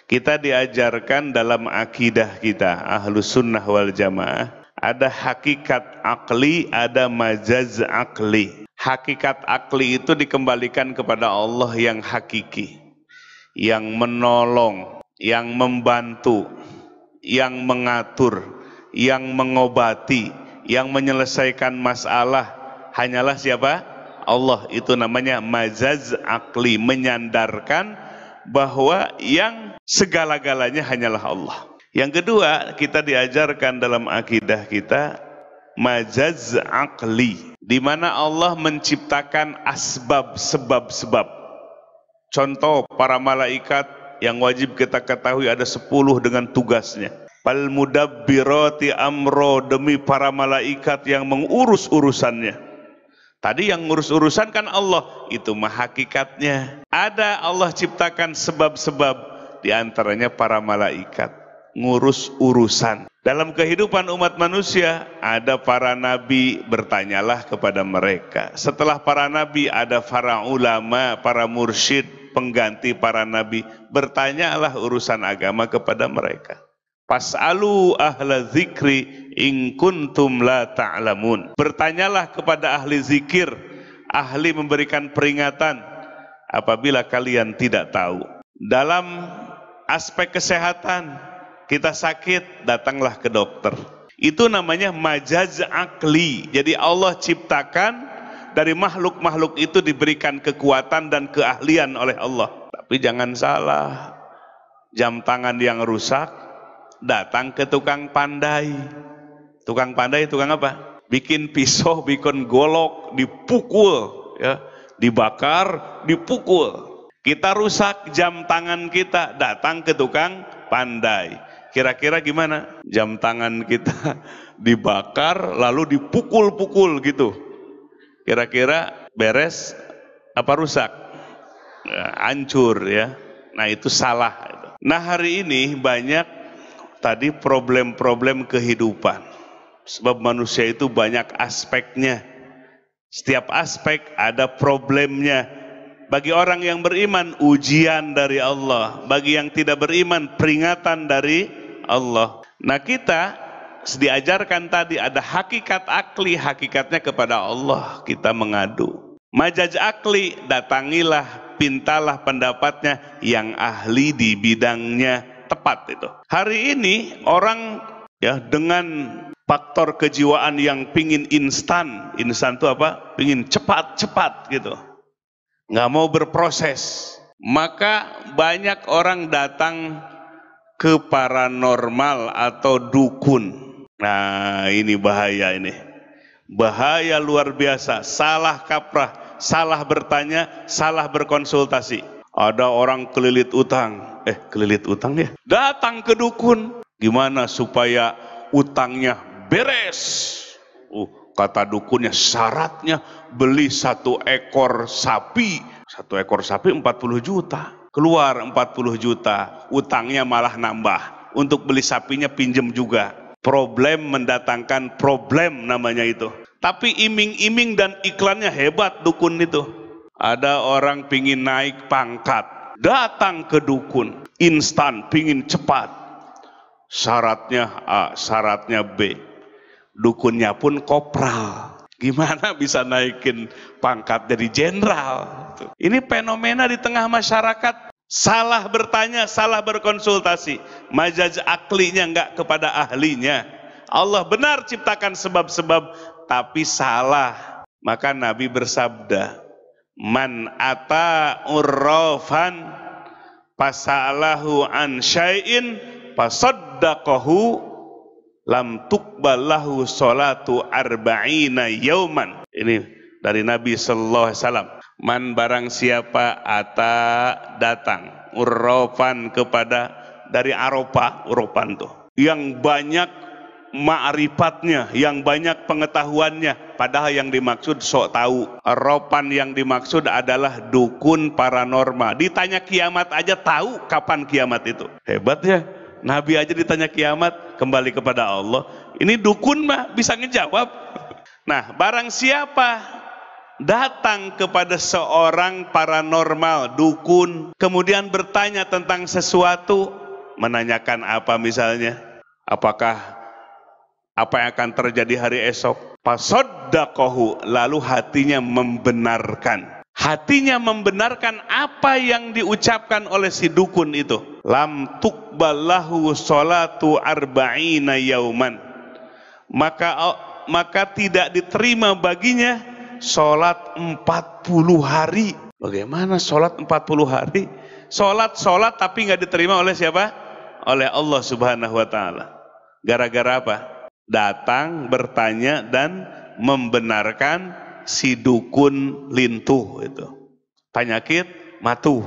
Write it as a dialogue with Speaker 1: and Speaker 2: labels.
Speaker 1: Kita diajarkan dalam akidah kita, Ahlus Sunnah wal Jamaah, ada hakikat akli, ada majaz akli. Hakikat akli itu dikembalikan kepada Allah yang hakiki, yang menolong, yang membantu, yang mengatur, yang mengobati, yang menyelesaikan masalah. Hanyalah siapa? Allah. Itu namanya majaz akli, menyandarkan bahwa yang segala-galanya hanyalah Allah. Yang kedua, kita diajarkan dalam akidah kita majaz akli, di mana Allah menciptakan asbab, sebab-sebab. Contoh, para malaikat yang wajib kita ketahui ada 10 dengan tugasnya. Fal mudabbirati amro, demi para malaikat yang mengurus urusannya. Tadi yang ngurus urusan kan Allah, itu mah hakikatnya. Ada Allah ciptakan sebab-sebab, diantaranya para malaikat ngurus urusan. Dalam kehidupan umat manusia ada para nabi, bertanyalah kepada mereka. Setelah para nabi ada para ulama, para mursyid, pengganti para nabi, bertanyalah urusan agama kepada mereka. Fas'alu ahla zikri in kuntum la ta'lamun. Bertanyalah kepada ahli zikir, ahli memberikan peringatan apabila kalian tidak tahu. Dalam aspek kesehatan, kita sakit, datanglah ke dokter. Itu namanya majaz akli. Jadi Allah ciptakan, dari makhluk-makhluk itu diberikan kekuatan dan keahlian oleh Allah. Tapi jangan salah, jam tangan yang rusak, datang ke tukang pandai. Tukang pandai, tukang apa? Bikin pisau, bikin golok, dipukul, ya, dibakar, dipukul. Kita rusak jam tangan kita, datang ke tukang pandai. Kira-kira gimana? Jam tangan kita dibakar, lalu dipukul-pukul gitu. Kira-kira beres apa rusak? Hancur, ya. Nah, itu salah. Nah, hari ini banyak tadi problem-problem kehidupan. Sebab manusia itu banyak aspeknya. Setiap aspek ada problemnya. Bagi orang yang beriman, ujian dari Allah. Bagi yang tidak beriman, peringatan dari Allah. Nah, kita diajarkan tadi ada hakikat akli, hakikatnya kepada Allah kita mengadu. Majaz akli, datangilah, pintalah pendapatnya yang ahli di bidangnya tepat itu. Hari ini orang ya dengan faktor kejiwaan yang pingin instan. Instan itu apa? Pingin cepat-cepat gitu. Nggak mau berproses. Maka banyak orang datang ke paranormal atau dukun. Nah, ini bahaya ini. Bahaya luar biasa. Salah kaprah, salah bertanya, salah berkonsultasi. Ada orang kelilit utang. Kelilit utang ya? Datang ke dukun. Gimana supaya utangnya beres? Kata dukunnya syaratnya beli 1 ekor sapi. 1 ekor sapi 40 juta. Keluar 40 juta. Utangnya malah nambah. Untuk beli sapinya pinjem juga. Problem mendatangkan problem namanya itu. Tapi iming-iming dan iklannya hebat dukun itu. Ada orang pingin naik pangkat. Datang ke dukun. Instan, pingin cepat. Syaratnya A, syaratnya B. Dukunnya pun kopral. Gimana bisa naikin pangkat jadi jenderal? Ini fenomena di tengah masyarakat. Salah bertanya, salah berkonsultasi. Majaz aklinya enggak kepada ahlinya. Allah benar ciptakan sebab-sebab, tapi salah. Maka Nabi bersabda, man ata urrafan fasalahu an syai'in fasaddaqahu lam tuqballahu sholatu arba'ina yauman. Ini dari Nabi sallallahu alaihi wasallam. Man barang siapa ata datang urrafan kepada dari Arafah, urafan tuh yang banyak ma'rifatnya, yang banyak pengetahuannya, padahal yang dimaksud sok tahu. Arafan yang dimaksud adalah dukun paranormal. Ditanya kiamat aja tahu kapan kiamat itu. Hebat ya. Nabi aja ditanya kiamat, kembali kepada Allah. Ini dukun mah bisa ngejawab. Nah, barang siapa datang kepada seorang paranormal, dukun, kemudian bertanya tentang sesuatu, menanyakan apa misalnya, apakah apa yang akan terjadi hari esok, fasaddaqahu, lalu hatinya membenarkan. Hatinya membenarkan apa yang diucapkan oleh si dukun itu. Lam tuqballahu sholatu arba'ina yauman. Maka tidak diterima baginya sholat 40 hari. Bagaimana sholat 40 hari? Sholat tapi nggak diterima oleh siapa? Oleh Allah Subhanahu wa Ta'ala. Gara-gara apa? Datang, bertanya, dan membenarkan si dukun lintuh itu. Penyakit matuh.